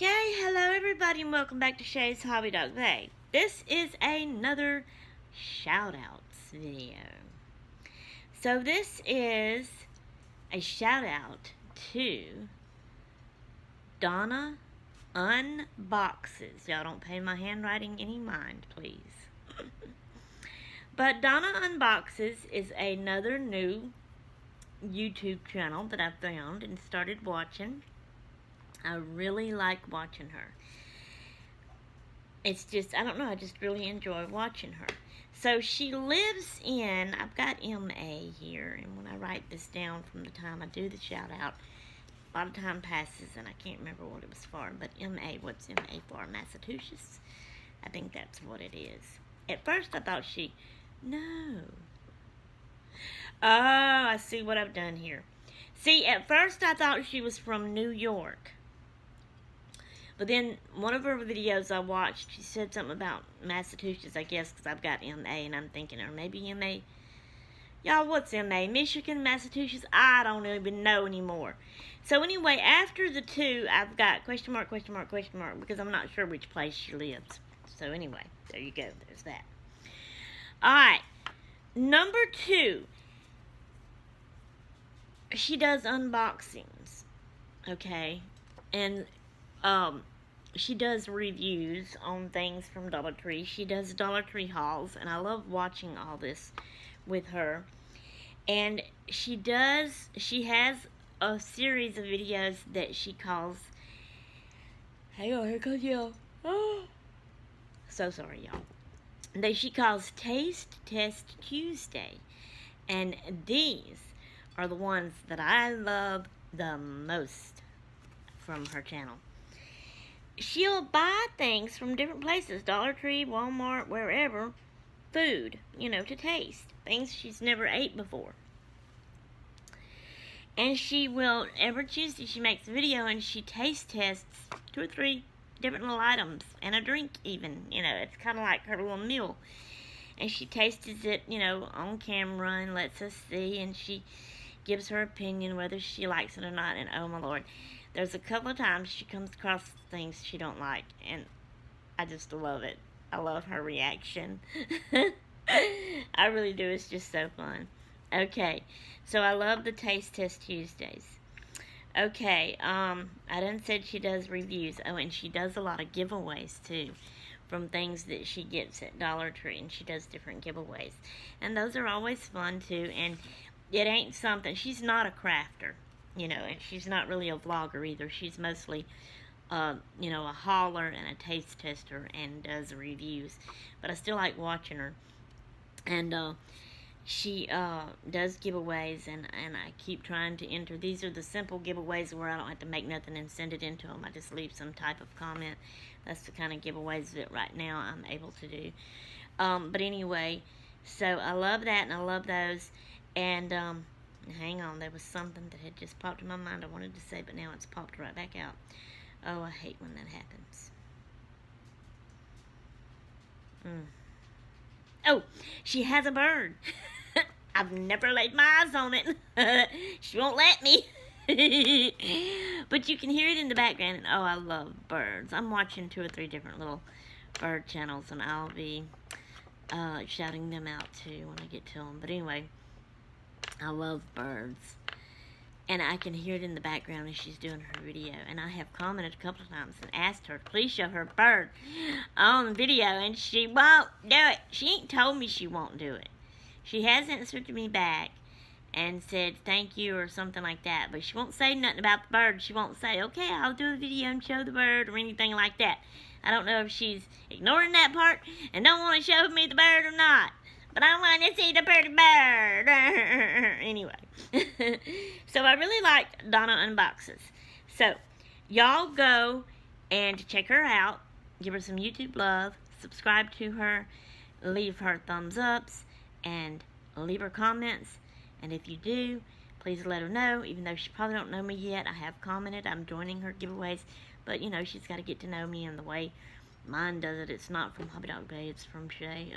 Okay, hello everybody and welcome back to Shay's Hobby Dog Bay. This is another shout outs video. So this is a shout out to Donna Unboxes. Y'all don't pay my handwriting any mind, please. But Donna Unboxes is another new YouTube channel that I found and started watching. I really like watching her. It's just, I don't know, I just really enjoy watching her. So she lives in, I've got MA here, and when I write this down from the time I do the shout out, a lot of time passes and I can't remember what it was for, but MA, what's MA for? Massachusetts? I think that's what it is. At first I thought no. Oh, I see what I've done here. See, at first I thought she was from New York. But then one of her videos I watched, she said something about Massachusetts, I guess, because I've got MA, and I'm thinking, or maybe MA. Y'all, what's MA? Michigan, Massachusetts? I don't even know anymore. So anyway, after the two, I've got question mark, because I'm not sure which place she lives. So anyway, there you go. There's that. Alright. Number 2. She does unboxings. Okay? And she does reviews on things from Dollar Tree. She does Dollar Tree hauls, and I love watching all this with her. And she has a series of videos that she calls, hang on, here comes y'all. Oh. So sorry, y'all. That she calls Taste Test Tuesday. And these are the ones that I love the most from her channel. She'll buy things from different places, Dollar Tree, Walmart, wherever, food, to taste, things she's never ate before. And she will, every Tuesday she makes a video and she taste tests 2 or 3 different little items, and a drink even, it's kind of like her little meal. And she tastes it, on camera and lets us see, and she gives her opinion whether she likes it or not, and oh my Lord. There's a couple of times she comes across things she don't like, and I just love it. I love her reaction. I really do. It's just so fun. Okay, so I love the Taste Test Tuesdays. Okay, I done said she does reviews. Oh, and she does a lot of giveaways, too, from things that she gets at Dollar Tree, and she does different giveaways. And those are always fun, too, and it ain't something, she's not a crafter. And she's not really a vlogger either. She's mostly, a hauler and a taste tester and does reviews. But I still like watching her. And she does giveaways, and I keep trying to enter. These are the simple giveaways where I don't have to make nothing and send it into them. I just leave some type of comment. That's the kind of giveaways that right now I'm able to do. But anyway, so I love that, and I love those. And hang on, there was something that had just popped in my mind I wanted to say, but now it's popped right back out. Oh, I hate when that happens. Oh, she has a bird. I've never laid my eyes on it. She won't let me. But you can hear it in the background, and oh, I love birds. I'm watching 2 or 3 different little bird channels, and I'll be shouting them out too when I get to them. But anyway, I love birds, and I can hear it in the background as she's doing her video, and I have commented a couple of times and asked her to please show her bird on the video, and she won't do it. She ain't told me she won't do it. She has answered me back and said thank you or something like that, but she won't say nothing about the bird. She won't say, okay, I'll do a video and show the bird or anything like that. I don't know if she's ignoring that part and don't want to show me the bird or not. But I want to see the pretty bird. Anyway. So I really like Donna Unboxes. So, y'all go and check her out. Give her some YouTube love. Subscribe to her. Leave her thumbs ups. And leave her comments. And if you do, please let her know. Even though she probably don't know me yet, I have commented. I'm joining her giveaways. But, she's got to get to know me in the way mine does it. It's not from Hobby Dog Bay. It's from Shay.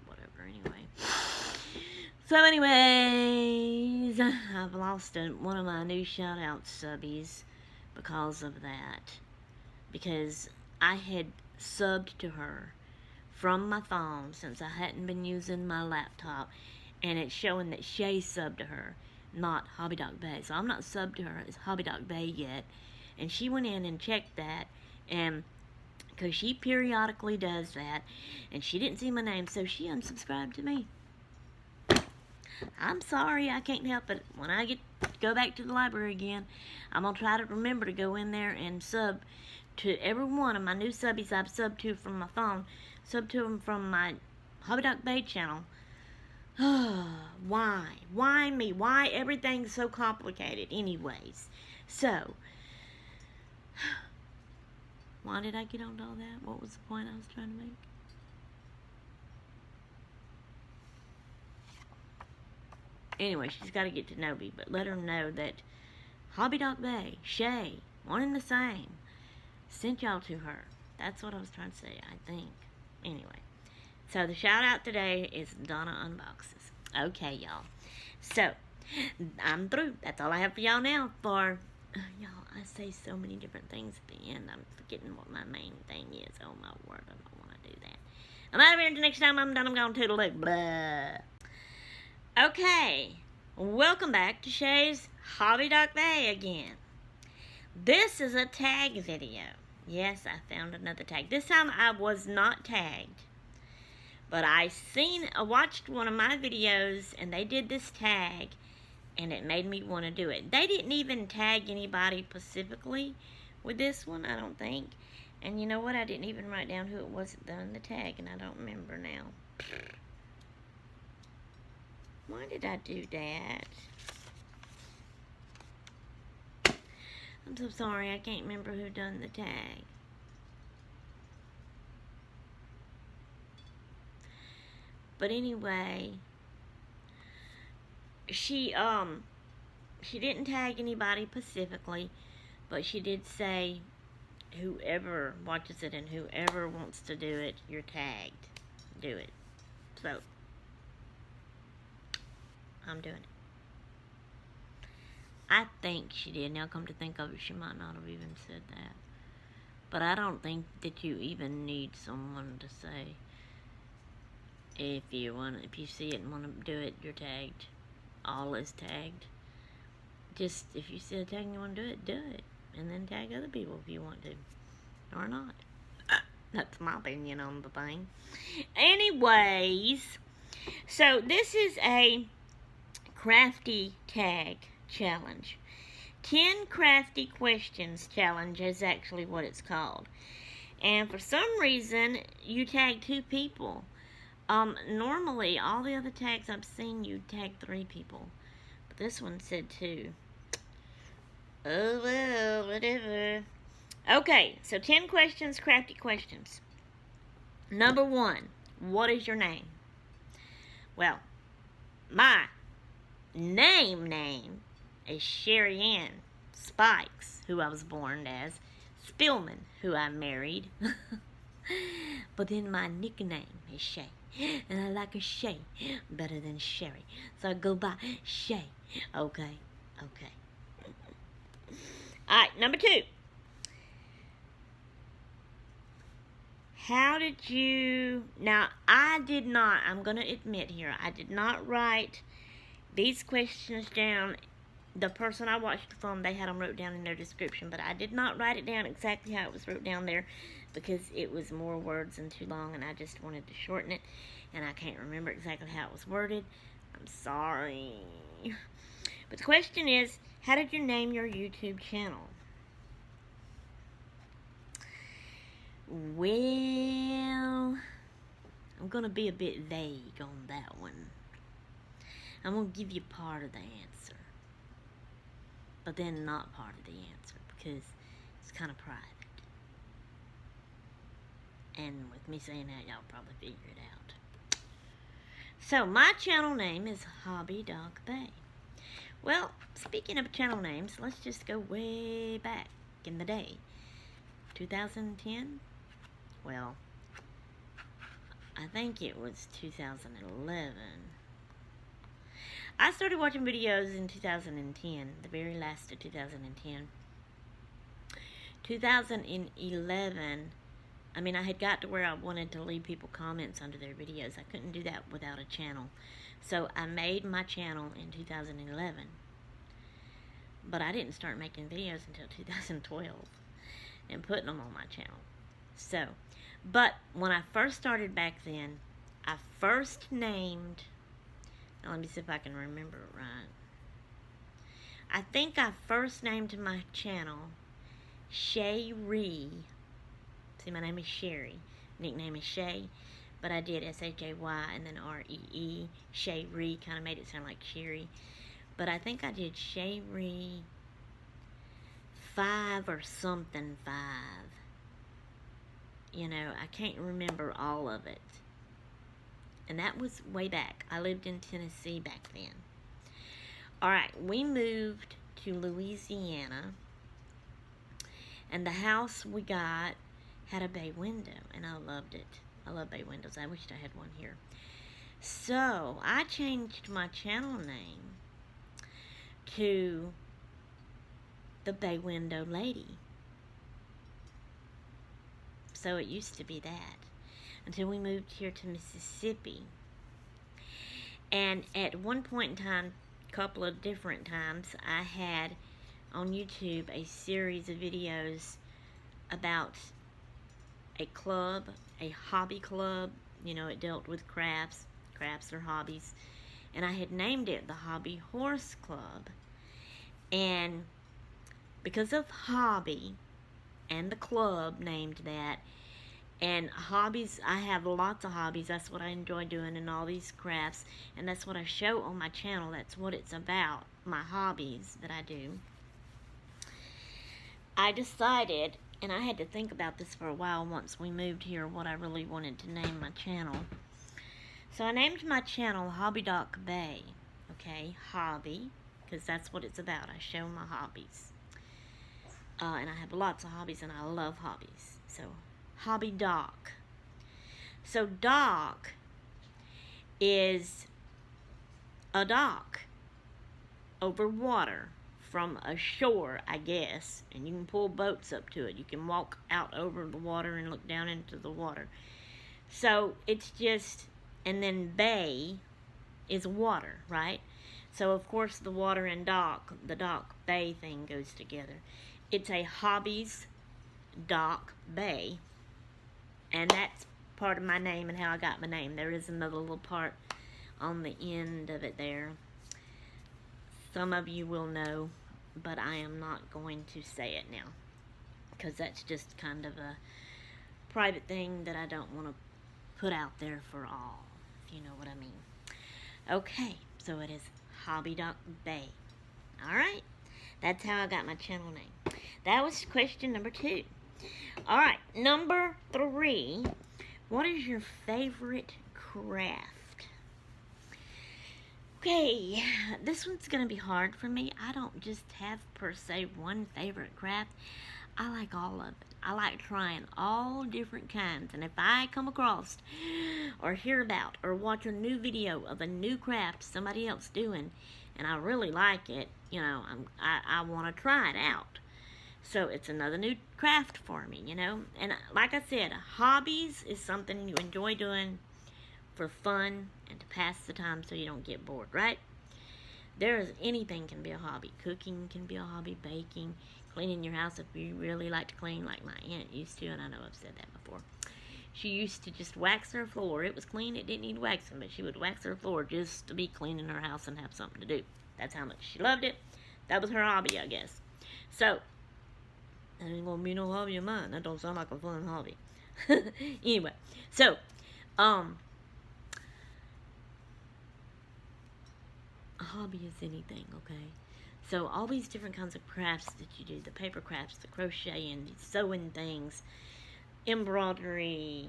Whatever, anyway. So, anyways, I've lost one of my new shout-out subbies because of that. because I had subbed to her from my phone since I hadn't been using my laptop, and it's showing that Shay subbed to her, not Hobby Dog Bay. So I'm not subbed to her as Hobby Dog Bay yet, and she went in and checked that, and because she periodically does that, and she didn't see my name, so she unsubscribed to me. I'm sorry, I can't help it. When I go back to the library again, I'm going to try to remember to go in there and sub to every one of my new subbies I've subbed to from my phone. Sub to them from my Hobby Dog Bay channel. Why? Why me? Why everything's so complicated anyways? So, why did I get on to all that? What was the point I was trying to make? Anyway, she's got to get to know me, but let her know that Hobby Dog Bay, Shay, one and the same, sent y'all to her. That's what I was trying to say, I think. Anyway, so the shout out today is Donna Unboxes. Okay, y'all. So, I'm through. That's all I have for y'all now. For y'all, I say so many different things at the end. I'm forgetting what my main thing is. Oh my word, I don't want to do that. I'm out of here until next time. I'm done. I'm going to toodaloo. Blah. Okay, welcome back to Shay's Hobby Dog Bay again. This is a tag video. Yes, I found another tag. This time I was not tagged, but I watched one of my videos and they did this tag and it made me want to do it. They didn't even tag anybody specifically with this one, I don't think. And you know what? I didn't even write down who it was that done the tag, and I don't remember now. Why did I do that? I'm so sorry, I can't remember who done the tag. But anyway, she didn't tag anybody specifically, but she did say whoever watches it and whoever wants to do it, you're tagged. Do it. So I'm doing it. I think she did. Now come to think of it, she might not have even said that. But I don't think that you even need someone to say if you see it and want to do it, you're tagged. All is tagged. Just if you see a tag and you want to do it. And then tag other people if you want to. Or not. That's my opinion on the thing. Anyways, so this is a crafty tag challenge. 10 crafty questions challenge is actually what it's called. And for some reason, you tag 2 people. Normally, all the other tags I've seen, you tag 3 people. But this one said 2. Oh, well, whatever. Okay, so 10 questions, crafty questions. Number 1, what is your name? Well, my name is Sherry Ann Spikes, who I was born as, Spillman, who I married. But then my nickname is Shay, and I like a Shay better than Sherry, so I go by Shay. Okay. Alright, number 2. How did you... Now, I'm going to admit here, I did not write these questions down. The person I watched from, they had them wrote down in their description, but I did not write it down exactly how it was wrote down there because it was more words and too long, and I just wanted to shorten it, and I can't remember exactly how it was worded. I'm sorry. But the question is, how did you name your YouTube channel? Well, I'm going to be a bit vague on that one. I'm going to give you part of the answer, but then not part of the answer because it's kind of private. And with me saying that, y'all probably figure it out. So, my channel name is Hobby Dog Bay. Well, speaking of channel names, let's just go way back in the day. 2010? Well, I think it was 2011. I started watching videos in 2010, the very last of 2010. 2011, I mean, I had got to where I wanted to leave people comments under their videos. I couldn't do that without a channel. So I made my channel in 2011. But I didn't start making videos until 2012 and putting them on my channel. So, but when I first started back then, I first named, now let me see if I can remember it right. I think I first named my channel Shay-Ree. See, my name is Sherry. Nickname is Shay, but I did S-H-A-Y and then R-E-E. Shay-Ree kind of made it sound like Sherry. But I think I did Shay-Ree 5 or something 5. You know, I can't remember all of it. And that was way back. I lived in Tennessee back then. Alright, we moved to Louisiana. And the house we got had a bay window. And I loved it. I love bay windows. I wished I had one here. So, I changed my channel name to the Bay Window Lady. So it used to be that until we moved here to Mississippi. And at one point in time, a couple of different times, I had on YouTube a series of videos about a club, a hobby club. You know, it dealt with crafts. Crafts are hobbies. And I had named it the Hobby Horse Club. And because of hobby and the club named that, and hobbies, I have lots of hobbies. That's what I enjoy doing and all these crafts. And that's what I show on my channel. That's what it's about, my hobbies that I do. I decided, and I had to think about this for a while once we moved here, what I really wanted to name my channel. So I named my channel Hobby Doc Bay. Okay, hobby, because that's what it's about. I show my hobbies. And I have lots of hobbies, and I love hobbies. So, Hobby Doc. So, dock is a dock over water from a shore, I guess. And you can pull boats up to it. You can walk out over the water and look down into the water. So, it's just, and then bay is water, right? So, of course, the water and dock, the dock bay thing goes together. It's a Hobbies Doc Bay. And that's part of my name and how I got my name. There is another little part on the end of it there. Some of you will know, but I am not going to say it now. Because that's just kind of a private thing that I don't want to put out there for all, if you know what I mean. Okay, so it is Hobby Doc Bay. Alright, that's how I got my channel name. That was question number 2. Alright, number 3. What is your favorite craft? Okay, this one's going to be hard for me. I don't just have, per se, one favorite craft. I like all of it. I like trying all different kinds. And if I come across or hear about or watch a new video of a new craft somebody else doing, and I really like it, you know, I want to try it out. So it's another new craft for me, you know. And like I said, hobbies is something you enjoy doing for fun and to pass the time so you don't get bored, right? Anything can be a hobby. Cooking can be a hobby, baking, cleaning your house if you really like to clean, like my aunt used to, and I know I've said that before. She used to just wax her floor. It was clean, it didn't need waxing, but she would wax her floor just to be cleaning her house and have something to do. That's how much she loved it. That was her hobby, I guess. So, that ain't gonna be no hobby of mine. That don't sound like a fun hobby. Anyway, so, a hobby is anything, okay? So all these different kinds of crafts that you do, the paper crafts, the crocheting, the sewing things, embroidery,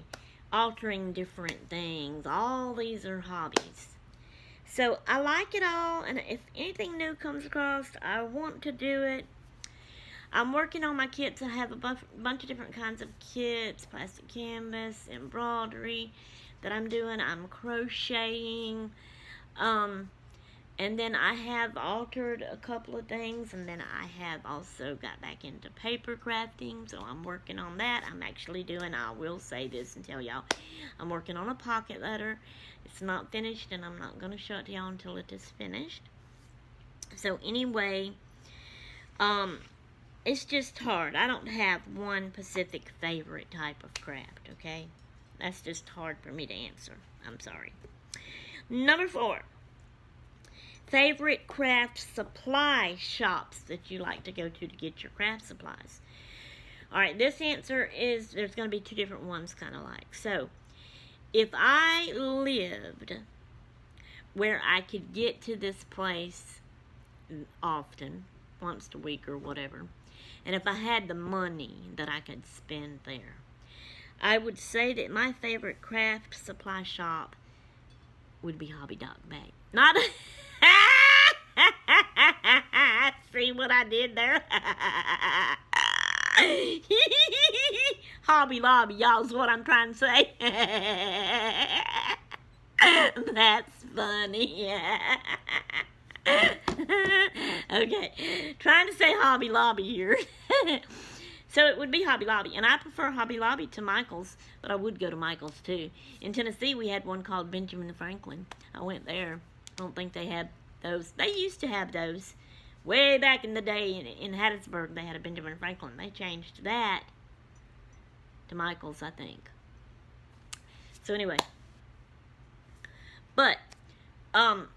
altering different things, all these are hobbies. So I like it all, and if anything new comes across, I want to do it. I'm working on my kits. I have a bunch of different kinds of kits, plastic canvas, embroidery that I'm doing. I'm crocheting. And then I have altered a couple of things, and then I have also got back into paper crafting, so I'm working on that. I'm actually doing, I will say this and tell y'all, I'm working on a pocket letter. It's not finished, and I'm not going to show it to y'all until it is finished. So anyway, it's just hard. I don't have one specific favorite type of craft, okay? That's just hard for me to answer. I'm sorry. Number 4. Favorite craft supply shops that you like to go to get your craft supplies. Alright, this answer is, there's going to be 2 different ones kind of like. So, if I lived where I could get to this place often, once a week or whatever, and if I had the money that I could spend there, I would say that my favorite craft supply shop would be Hobby Doc Bag. Not see what I did there? Hobby Lobby, y'all, is what I'm trying to say. That's funny. Okay, trying to say Hobby Lobby here. So it would be Hobby Lobby, and I prefer Hobby Lobby to Michael's, but I would go to Michael's too. In Tennessee, we had one called Benjamin Franklin. I went there. I don't think they had those. They used to have those. Way back in the day in Hattiesburg, they had a Benjamin Franklin. They changed that to Michael's, I think. So anyway. But,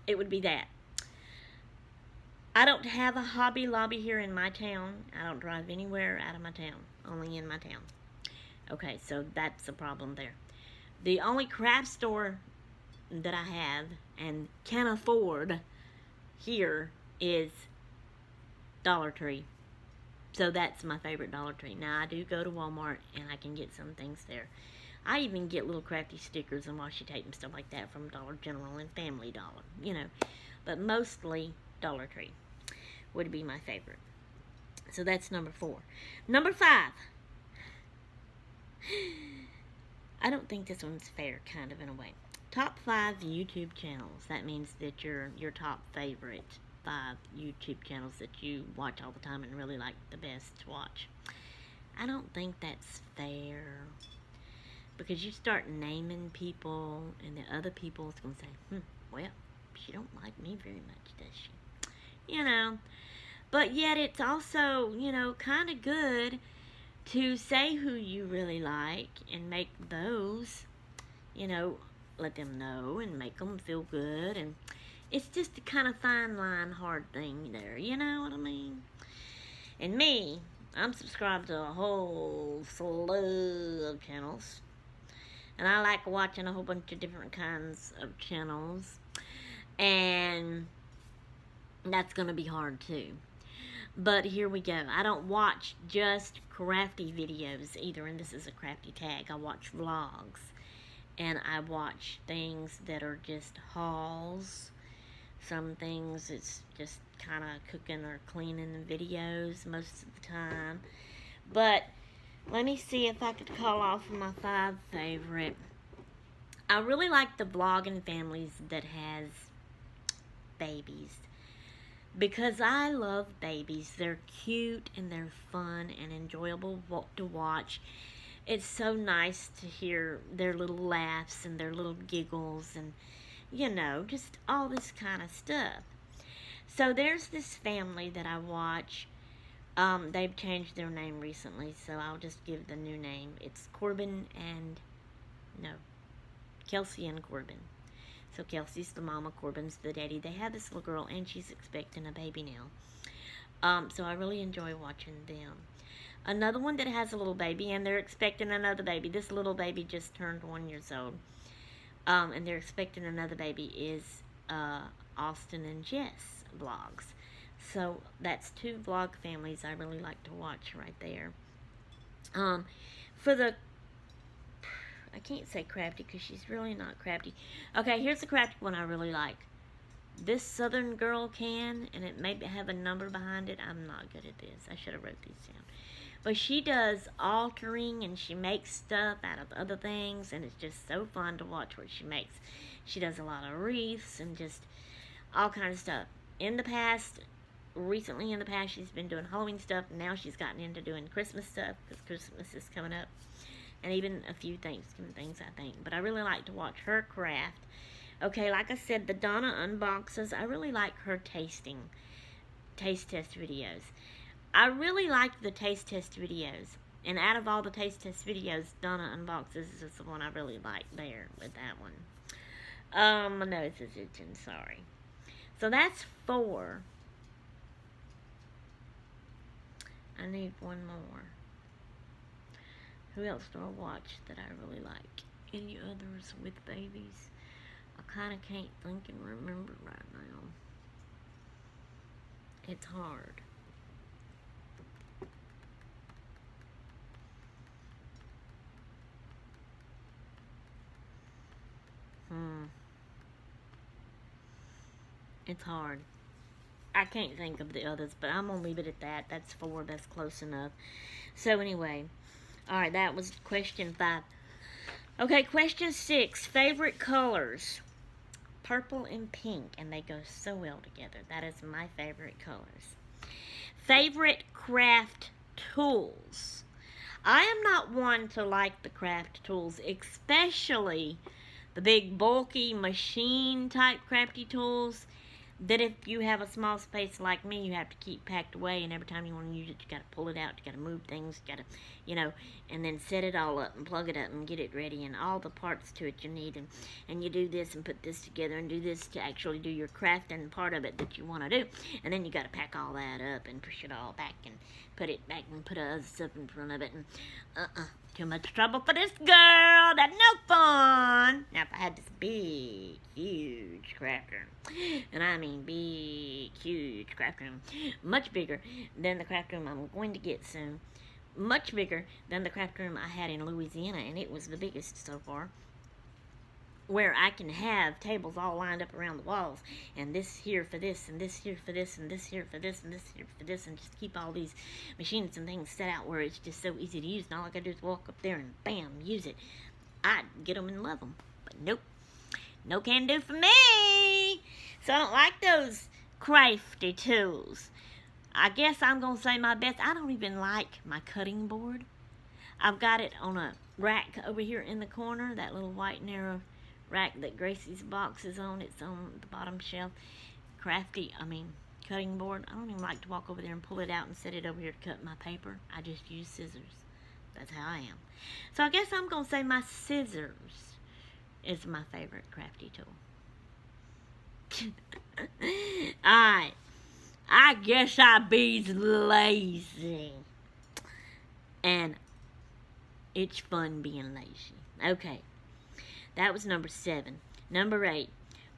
it would be that. I don't have a Hobby Lobby here in my town. I don't drive anywhere out of my town. Only in my town. Okay, so that's a problem there. The only craft store that I have and can afford here is Dollar Tree. So that's my favorite Dollar Tree. Now, I do go to Walmart and I can get some things there. I even get little crafty stickers and washi tape and stuff like that from Dollar General and Family Dollar, you know. But mostly Dollar Tree would be my favorite. So that's number 4. Number 5. I don't think this one's fair, kind of, in a way. Top 5 YouTube channels. That means that your top favorite 5 YouTube channels that you watch all the time and really like the best to watch. I don't think that's fair, because you start naming people and the other people is going to say, well, she don't like me very much, does she? You know, but yet it's also, you know, kind of good to say who you really like and make those, you know, let them know and make them feel good. And it's just a kind of fine line, hard thing there, you know what I mean? And me, I'm subscribed to a whole slew of channels. And I like watching a whole bunch of different kinds of channels. And that's going to be hard too. But here we go. I don't watch just crafty videos either. And this is a crafty tag. I watch vlogs. And I watch things that are just hauls. Some things it's just kind of cooking or cleaning videos most of the time. But let me see if I could call off my 5 favorite. I really like the vlogging families that has babies, because I love babies. They're cute and they're fun and enjoyable to watch. It's so nice to hear their little laughs and their little giggles and, you know, just all this kind of stuff. So there's this family that I watch. They've changed their name recently, so I'll just give the new name. It's Kelsey and Corbin. So Kelsey's the mama, Corbin's the daddy. They have this little girl, and she's expecting a baby now. So I really enjoy watching them. Another one that has a little baby, and they're expecting another baby. This little baby just turned 1 year old. And they're expecting another baby is Austin and Jess vlogs. So that's 2 vlog families I really like to watch right there. For the, I can't say crafty because she's really not crafty. Okay, here's the crafty one I really like. This Southern Girl can, and it may have a number behind it. I'm not good at this. I should have wrote these down. But she does altering, and she makes stuff out of other things, and it's just so fun to watch what she makes. She does a lot of wreaths and just all kinds of stuff. In the past, recently in the past, she's been doing Halloween stuff. Now she's gotten into doing Christmas stuff because Christmas is coming up. And even a few Thanksgiving things, I think. But I really like to watch her craft. Okay, like I said, the Donna unboxes, I really like her taste test videos. I really like the taste test videos. And out of all the taste test videos, Donna unboxes is the one I really like there with that one. My nose is itching, sorry. So that's 4. I need one more. Who else do I watch that I really like? Any others with babies? I kind of can't think and remember right now. It's hard. It's hard. I can't think of the others, but I'm going to leave it at that. That's 4. That's close enough. So anyway, alright, that was question 5. Okay, question 6. Favorite colors. Purple and pink, and they go so well together. That is my favorite colors. Favorite craft tools. I am not one to like the craft tools, especially the big bulky machine type crafty tools that if you have a small space like me, you have to keep packed away, and every time you want to use it, you got to pull it out, you got to move things, you got to, and then set it all up and plug it up and get it ready and all the parts to it you need, and you do this and put this together and do this to actually do your crafting part of it that you want to do, and then you got to pack all that up and push it all back and put it back and put other stuff in front of it, and too much trouble for this girl. That's no fun. Now, if I had this big, huge craft room, and I mean big, huge craft room, much bigger than the craft room I'm going to get soon, much bigger than the craft room I had in Louisiana, and it was the biggest so far, where I can have tables all lined up around the walls, and this here for this, and this here for this, and this here for this, and this here for this, and just keep all these machines and things set out where it's just so easy to use, and all I gotta do is walk up there and bam, use it. I'd get them and love them, but nope, no can do for me. So I don't like those crafty tools. I guess I'm gonna say my best. I don't even like my cutting board. I've got it on a rack over here in the corner, that little white narrow rack that Gracie's box is on. It's on the bottom shelf. Cutting board. I don't even like to walk over there and pull it out and set it over here to cut my paper. I just use scissors. That's how I am. So I guess I'm going to say my scissors is my favorite crafty tool. Alright. I guess I be's lazy. And it's fun being lazy. Okay. That was number 7. Number 8.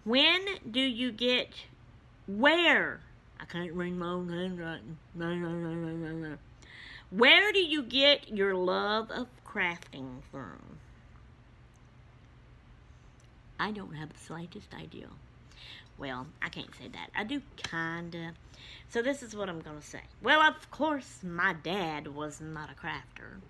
When do you get where? I can't read my own handwriting. No. Where do you get your love of crafting from? I don't have the slightest idea. Well, I can't say that. I do kinda. So this is what I'm gonna say. Well, of course, my dad was not a crafter.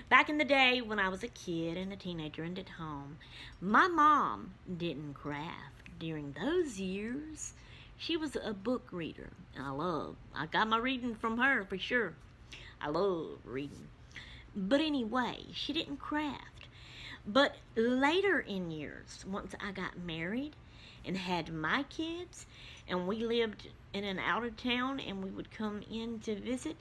Back in the day when I was a kid and a teenager and at home, my mom didn't craft. During those years, she was a book reader. I got my reading from her for sure. I love reading. But anyway, she didn't craft. But later in years, once I got married and had my kids, and we lived in an out of town and we would come in to visit,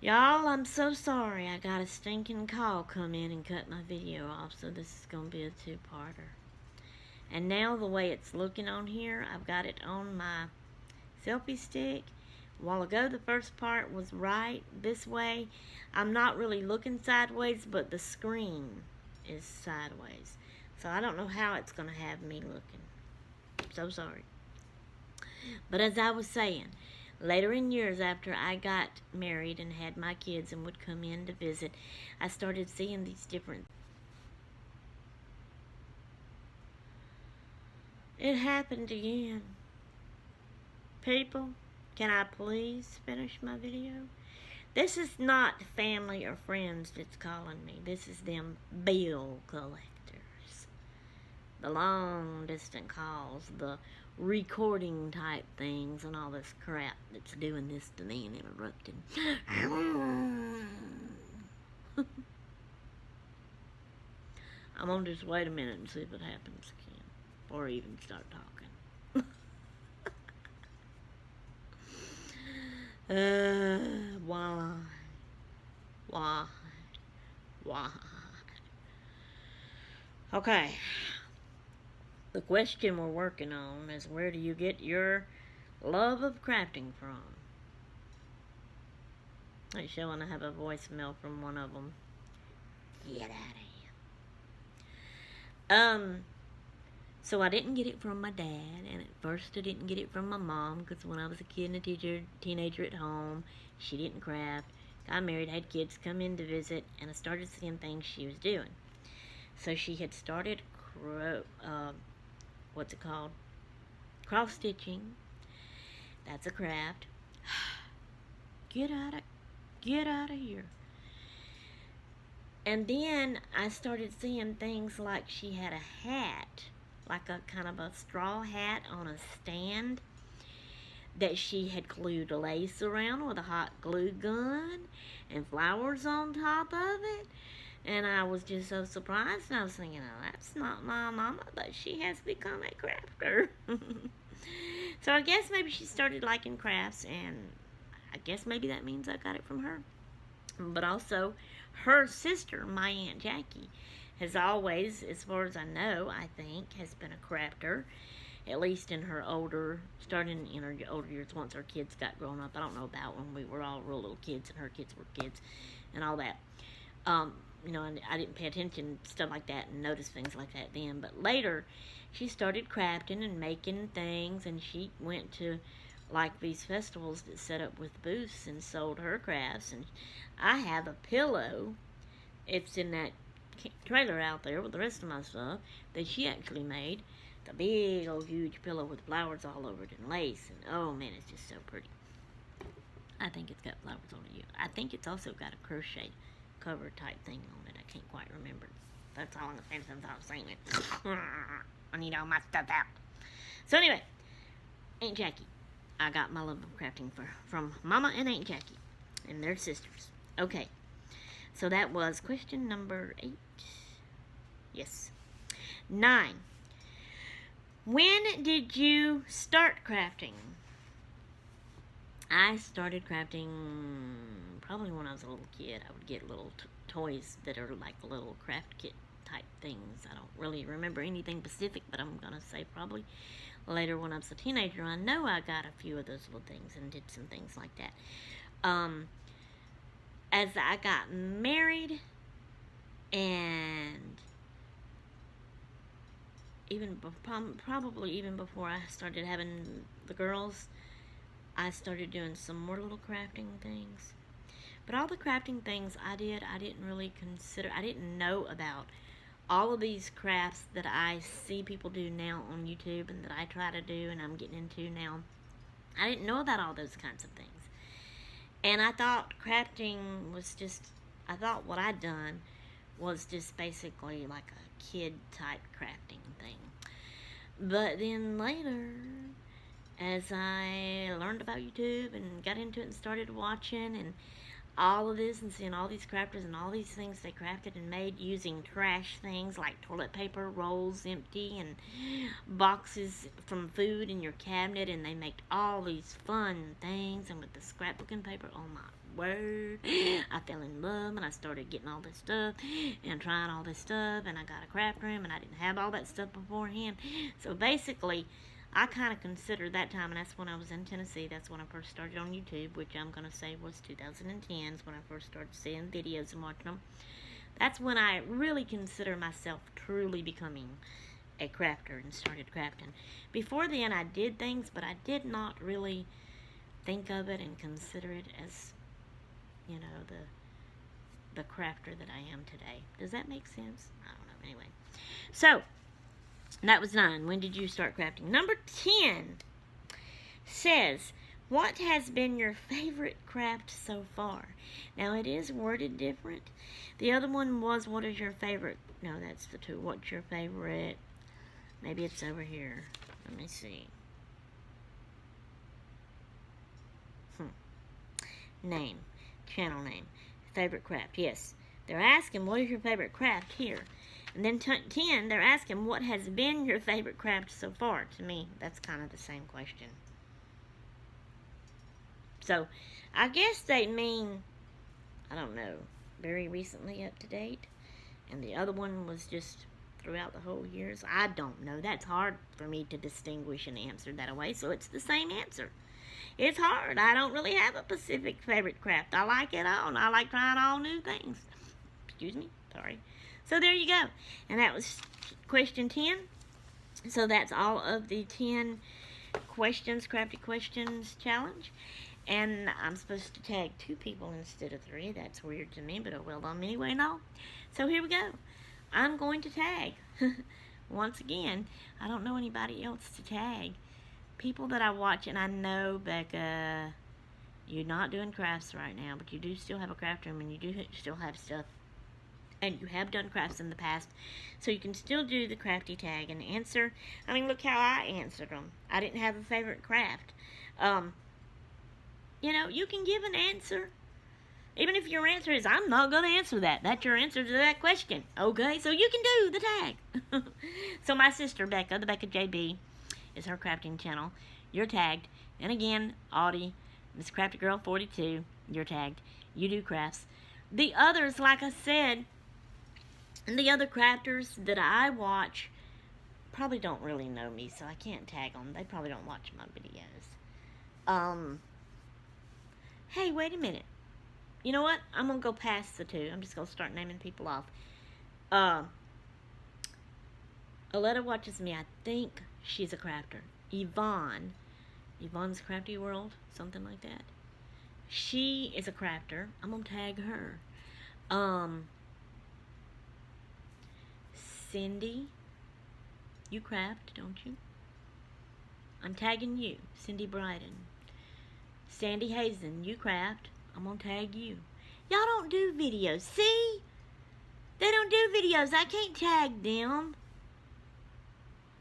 y'all, I'm so sorry. I got a stinking call come in and cut my video off, so this is going to be a 2-parter. And now the way it's looking on here, I've got it on my selfie stick. A while ago, the first part was right this way. I'm not really looking sideways, but the screen is sideways. So I don't know how it's going to have me looking. So sorry. But as I was saying, later in years after I got married and had my kids and would come in to visit, I started seeing these different... It happened again. People, can I please finish my video? This is not family or friends that's calling me. This is them bill collectors. the long distance calls, the recording type things, and all this crap that's doing this to me and interrupting. I'm gonna just wait a minute and see if it happens again, or even start talking. Why? Why? Why? Okay. The question we're working on is, where do you get your love of crafting from? It's showing I have a voicemail from one of them. Get out of here. So I didn't get it from my dad, and at first I didn't get it from my mom, because when I was a kid and a teenager at home, she didn't craft. Got married, had kids come in to visit, and I started seeing things she was doing. So she had started what's it called? Cross stitching. That's a craft. Get out of here. And then I started seeing things like she had a hat, like a kind of a straw hat on a stand that she had glued lace around with a hot glue gun and flowers on top of it. And I was just so surprised, and I was thinking, oh, that's not my mama, but she has become a crafter. So I guess maybe she started liking crafts, and I guess maybe that means I got it from her. But also, her sister, my Aunt Jackie, has always, as far as I know, I think, has been a crafter, at least in her starting in her older years, once her kids got grown up. I don't know about when we were all real little kids and her kids were kids and all that. I didn't pay attention to stuff like that and notice things like that then. But later, she started crafting and making things, and she went to, like, these festivals that set up with booths and sold her crafts. And I have a pillow. It's in that trailer out there with the rest of my stuff that she actually made. It's a big old huge pillow with flowers all over it and lace. And oh man, it's just so pretty. I think it's got flowers on it. I think it's also got a crochet cover type thing on it. I can't quite remember. That's all I'm saying since I've seen it. I need all my stuff out. So anyway, Aunt Jackie. I got my love of crafting from Mama and Aunt Jackie. And their sisters. Okay. So that was question number 8. Yes. 9. When did you start crafting? I started crafting probably when I was a little kid. I would get little toys that are like little craft kit type things. I don't really remember anything specific, but I'm going to say probably later when I was a teenager. I know I got a few of those little things and did some things like that. As I got married, and probably even before I started having the girls, I started doing some more little crafting things. But all the crafting things I didn't really consider. I didn't know about all of these crafts that I see people do now on YouTube and that I try to do and I'm getting into now. I didn't know about all those kinds of things. And I thought crafting was I thought what I'd done was just basically like a kid type crafting thing. But then later, as I learned about YouTube and got into it and started watching and all of this and seeing all these crafters and all these things they crafted and made using trash things like toilet paper rolls empty and boxes from food in your cabinet, and they make all these fun things, and with the scrapbooking paper, oh my word, I fell in love and I started getting all this stuff and trying all this stuff, and I got a craft room and I didn't have all that stuff beforehand. So basically I kind of considered that time, and that's when I was in Tennessee. That's when I first started on YouTube, which I'm going to say was 2010 is when I first started seeing videos and watching them. That's when I really consider myself truly becoming a crafter and started crafting. Before then, I did things, but I did not really think of it and consider it as, the crafter that I am today. Does that make sense? I don't know. Anyway. So, that was 9. When did you start crafting? Number 10 says, what has been your favorite craft so far? Now, it is worded different. The other one was, what is your favorite? No, that's the 2. What's your favorite Maybe it's over here. Let me see. Name. Channel name. Favorite craft. Yes. They're asking, what is your favorite craft here? And then 10, they're asking, what has been your favorite craft so far? To me, that's kind of the same question. So, I guess they mean, I don't know, very recently up to date. And the other one was just throughout the whole years. I don't know. That's hard for me to distinguish and answer that away. So, it's the same answer. It's hard. I don't really have a specific favorite craft. I like it all. And I like trying all new things. Excuse me. Sorry. So there you go. And that was question 10. So that's all of the 10 questions, crafty questions challenge. And I'm supposed to tag 2 people instead of 3. That's weird to me, but oh well, done anyway and all. So here we go. I'm going to tag. Once again, I don't know anybody else to tag. People that I watch, and I know, Becca, you're not doing crafts right now, but you do still have a craft room, and you do still have stuff, and you have done crafts in the past, so you can still do the crafty tag and answer. I mean, look how I answered them. I didn't have a favorite craft. You know, you can give an answer, even if your answer is, I'm not going to answer that. That's your answer to that question. Okay, so you can do the tag. So my sister, Becca, the Becca JB, is her crafting channel. You're tagged. And again, Audie, Miss Crafty Girl 42, you're tagged. You do crafts. The others, like I said, the other crafters that I watch probably don't really know me, so I can't tag them. They probably don't watch my videos. Hey, wait a minute. You know what? I'm going to go past the 2. I'm just going to start naming people off. Aletta watches me. I think she's a crafter. Yvonne's Crafty World, something like that. She is a crafter. I'm going to tag her. Cindy, you craft, don't you? I'm tagging you, Cindy Bryden. Sandy Hazen, you craft. I'm going to tag you. Y'all don't do videos. See? They don't do videos. I can't tag them.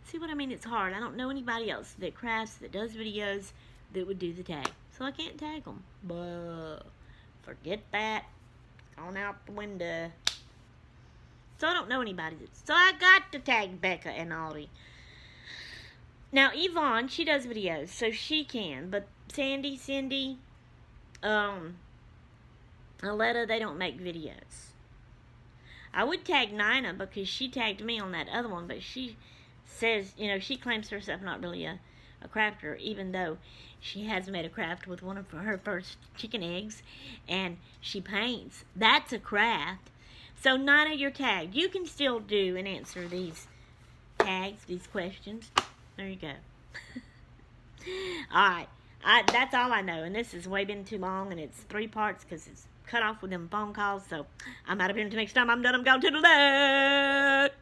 See what I mean? It's hard. I don't know anybody else that crafts, that does videos, that would do the tag. So I can't tag them. But forget that. On out the window. So I don't know anybody. So I got to tag Becca and Audie. Now, Yvonne, she does videos, so she can. But Sandy, Cindy, Aletta, they don't make videos. I would tag Nina because she tagged me on that other one, but she says, you know, she claims herself not really a crafter, even though she has made a craft with one of her first chicken eggs, and she paints. That's a craft. So, Nina, you're tagged. You can still do and answer these tags, these questions. There you go. Alright. That's all I know, and this has way been too long, and it's 3 parts because it's cut off with them phone calls, so I'm out of here until next time. I'm done. I'm going to the left.